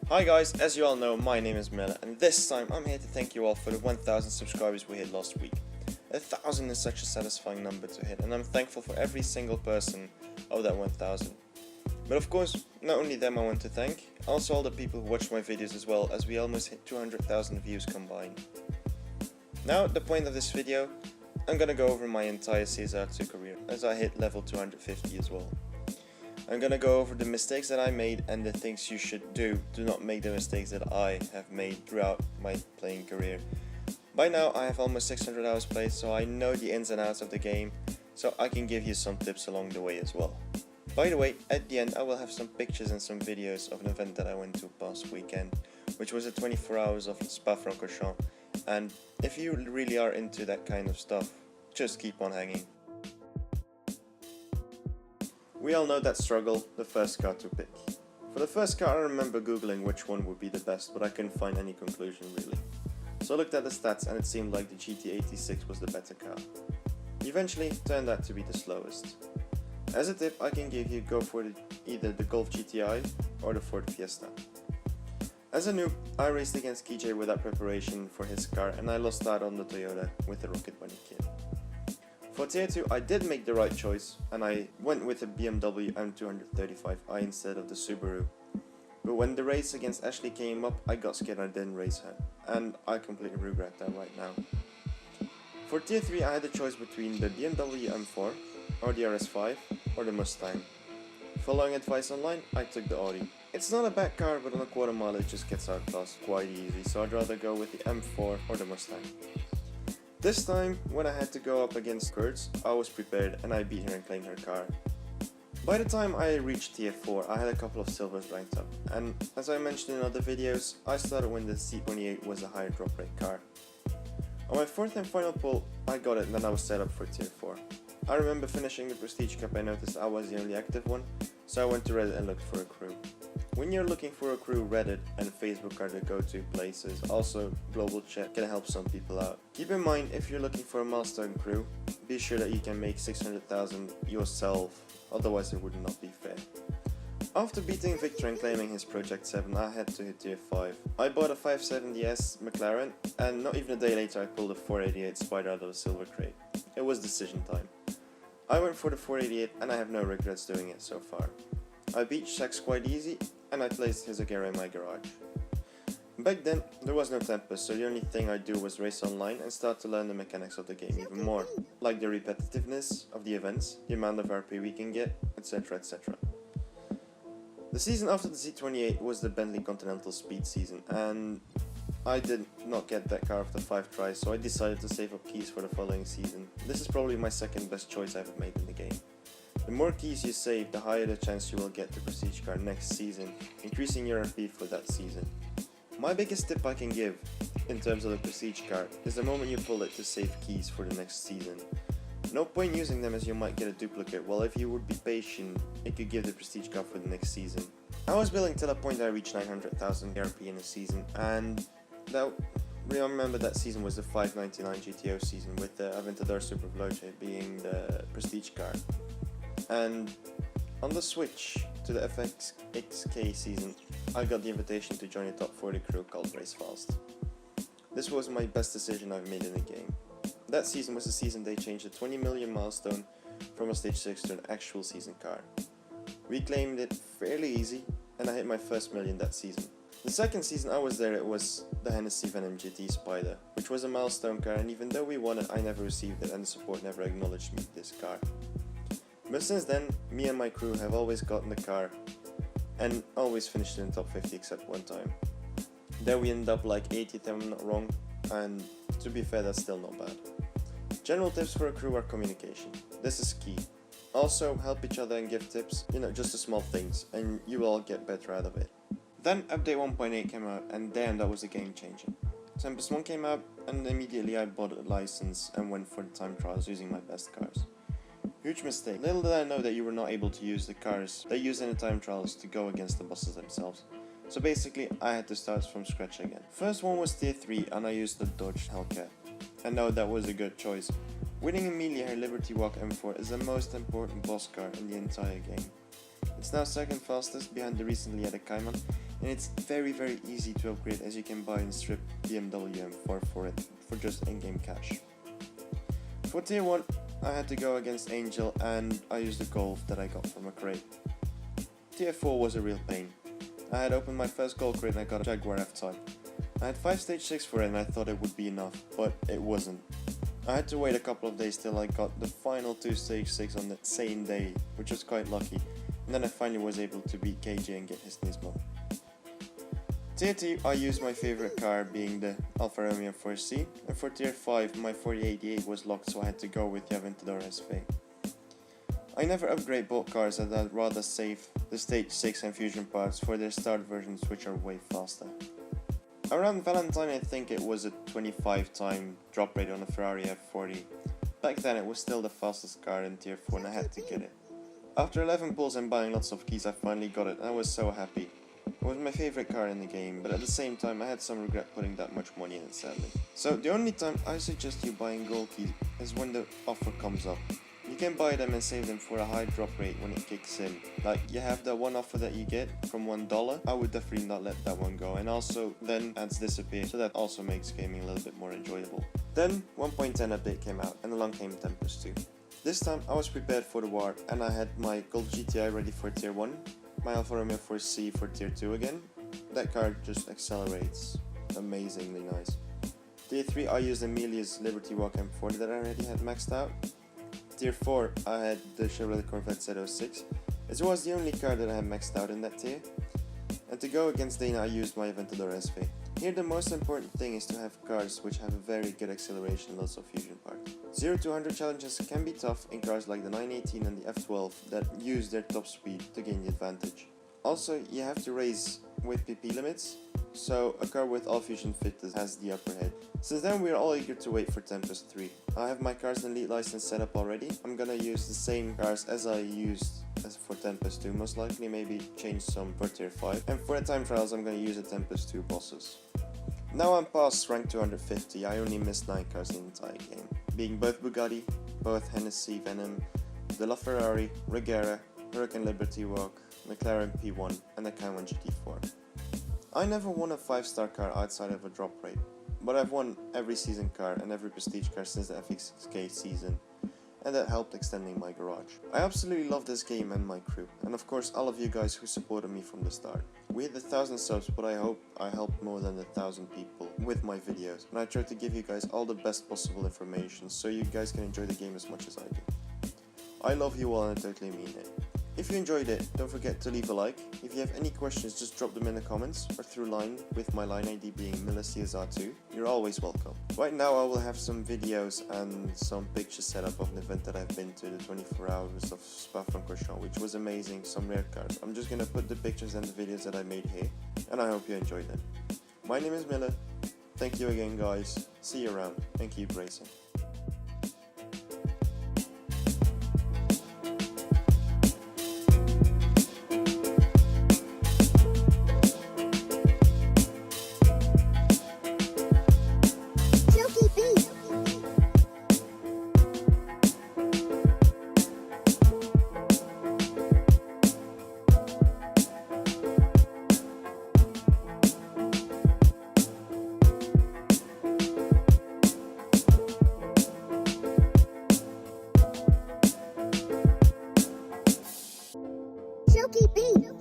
Hi guys, as you all know, my name is Miller, and this time I'm here to thank you all for the 1000 subscribers we hit last week. 1000 is such a satisfying number to hit, and I'm thankful for every single person of that 1000. But of course, not only them I want to thank, also all the people who watch my videos as well, as we almost hit 200,000 views combined. Now, at the point of this video, I'm gonna go over my entire CSR2 career, as I hit level 250 as well. I'm gonna go over the mistakes that I made and the things you should do to not make the mistakes that I have made throughout my playing career. By now I have almost 600 hours played, so I know the ins and outs of the game, so I can give you some tips along the way as well. By the way, at the end I will have some pictures and some videos of an event that I went to past weekend, which was a 24 hours of Spa-Francorchamps, and if you really are into that kind of stuff, just keep on hanging. We all know that struggle, the first car to pick. For the first car I remember googling which one would be the best, but I couldn't find any conclusion really. So I looked at the stats and it seemed like the GT86 was the better car. Eventually it turned out to be the slowest. As a tip I can give you, go for either the Golf GTI or the Ford Fiesta. As a noob, I raced against KJ without preparation for his car and I lost out on the Toyota with the Rocket Bunny kit. For tier 2 I did make the right choice and I went with a BMW M235i instead of the Subaru. But when the race against Ashley came up I got scared and I didn't race her, and I completely regret that right now. For tier 3 I had a choice between the BMW M4 or the RS5 or the Mustang. Following advice online I took the Audi. It's not a bad car, but on a quarter mile it just gets outclassed quite easy, so I'd rather go with the M4 or the Mustang. This time, when I had to go up against Kurtz, I was prepared and I beat her and claimed her car. By the time I reached tier 4, I had a couple of silvers ranked up, and as I mentioned in other videos, I started when the C28 was a higher drop rate car. On my 4th and final pull, I got it and then I was set up for tier 4. I remember finishing the Prestige Cup, I noticed I was the only active one, so I went to Reddit and looked for a crew. When you're looking for a crew, Reddit and Facebook are the go-to places. Also, global chat can help some people out. Keep in mind, if you're looking for a milestone crew, be sure that you can make 600,000 yourself, otherwise it would not be fair. After beating Victor and claiming his Project 7, I had to hit tier 5. I bought a 570S McLaren, and not even a day later I pulled a 488 Spider out of a silver crate. It was decision time. I went for the 488 and I have no regrets doing it so far. I beat Shax quite easy, and I placed his Agera in my garage. Back then, there was no Tempest, so the only thing I'd do was race online and start to learn the mechanics of the game even more, like the repetitiveness of the events, the amount of RP we can get, etc, etc. The season after the Z28 was the Bentley Continental Speed season, and I did not get that car after 5 tries, so I decided to save up keys for the following season. This is probably my second best choice I've ever made in the game. The more keys you save, the higher the chance you will get the Prestige car next season, increasing your RP for that season. My biggest tip I can give, in terms of the Prestige car, is the moment you pull it to save keys for the next season. No point using them as you might get a duplicate, while if you would be patient, it could give the Prestige car for the next season. I was building to the point I reached 900,000 RP in a season, and remember that season was the 599 GTO season with the Aventador Super Veloce being the Prestige car. And on the switch to the FXXK season, I got the invitation to join a top 40 crew called Race Fast. This was my best decision I've made in the game. That season was the season they changed the 20 million milestone from a stage 6 to an actual season car. We claimed it fairly easy, and I hit my first million that season. The second season I was there, it was the Hennessy Venom GT Spider, which was a milestone car, and even though we won it, I never received it and the support never acknowledged me this car. But since then, me and my crew have always gotten the car and always finished in the top 50 except one time. Then we ended up like 80th if I'm not wrong, and to be fair, that's still not bad. General tips for a crew are communication. This is key. Also, help each other and give tips, just the small things, and you will all get better out of it. Then update 1.8 came out, and damn, that was a game changer. Tempest 1 came out, and immediately I bought a license and went for the time trials using my best cars. Huge mistake. Little did I know that you were not able to use the cars they used in the time trials to go against the bosses themselves. So basically, I had to start from scratch again. First one was tier 3 and I used the Dodge Hellcat. And no, that was a good choice. Winning Amelia her Liberty Walk M4 is the most important boss car in the entire game. It's now second fastest behind the recently added Cayman, and it's very easy to upgrade, as you can buy and strip BMW M4 for it for just in-game cash. For tier 1, I had to go against Angel and I used the Golf that I got from a crate. Tier 4 was a real pain. I had opened my first gold crate and I got a Jaguar F-Type. I had 5 stage 6 for it and I thought it would be enough, but it wasn't. I had to wait a couple of days till I got the final 2 stage 6 on the same day, which was quite lucky, and then I finally was able to beat KJ and get his Nismo. Tier 2, I used my favorite car being the Alfa Romeo 4C, and for tier 5 my 4088 was locked, so I had to go with the Aventador SV. I never upgrade bulk cars, as I'd rather save the stage 6 and fusion parts for their start versions, which are way faster. Around Valentine, I think it was a 25 time drop rate on a Ferrari F40. Back then it was still the fastest car in tier 4 and I had to get it. After 11 pulls and buying lots of keys, I finally got it and I was so happy. It was my favorite car in the game, but at the same time I had some regret putting that much money in it, sadly. So the only time I suggest you buying gold keys is when the offer comes up. You can buy them and save them for a high drop rate when it kicks in. Like, you have the one offer that you get from $1, I would definitely not let that one go, and also then ads disappear, so that also makes gaming a little bit more enjoyable. Then 1.10 update came out and along came Tempest 2. This time I was prepared for the war and I had my gold GTI ready for tier 1, my Alfa Romeo 4C for tier 2 again. That car just accelerates amazingly nice. Tier 3 I used Emilia's Liberty Walk M40 that I already had maxed out. Tier 4 I had the Chevrolet Corvette Z06. It was the only car that I had maxed out in that tier. And to go against Dana I used my Aventador SV. Here the most important thing is to have cars which have a very good acceleration and lots of fusion parts. 0 to 100 challenges can be tough in cars like the 918 and the F12 that use their top speed to gain the advantage. Also, you have to race with PP limits, so a car with all fusion fitted has the upper head. Since then we are all eager to wait for Tempest 3. I have my Cars and Elite license set up already. I'm gonna use the same cars as I used for Tempest 2, most likely maybe change some for tier 5. And for the time trials I'm gonna use the Tempest 2 bosses. Now I'm past rank 250, I only missed 9 cars in the entire game, being both Bugatti, both Hennessy Venom, the LaFerrari, Regera, Hurricane Liberty Walk, McLaren P1 and the Cayman GT4. I never won a 5-star car outside of a drop rate, but I've won every season car and every prestige car since the FX6K season, and that helped extending my garage. I absolutely love this game and my crew, and of course all of you guys who supported me from the start. We hit 1,000 subs, but I hope I helped more than 1,000 people with my videos, and I try to give you guys all the best possible information so you guys can enjoy the game as much as I do. I love you all and I totally mean it. If you enjoyed it, don't forget to leave a like. If you have any questions, just drop them in the comments or through line with my line ID being CSR2. You're always welcome. Right now I will have some videos and some pictures set up of an event that I've been to, the 24 hours of Spa-Francorchamps, which was amazing, some rare cars. I'm just gonna put the pictures and the videos that I made here, and I hope you enjoyed them. My name is Miller. Thank you again guys. See you around and keep racing. Silky beat.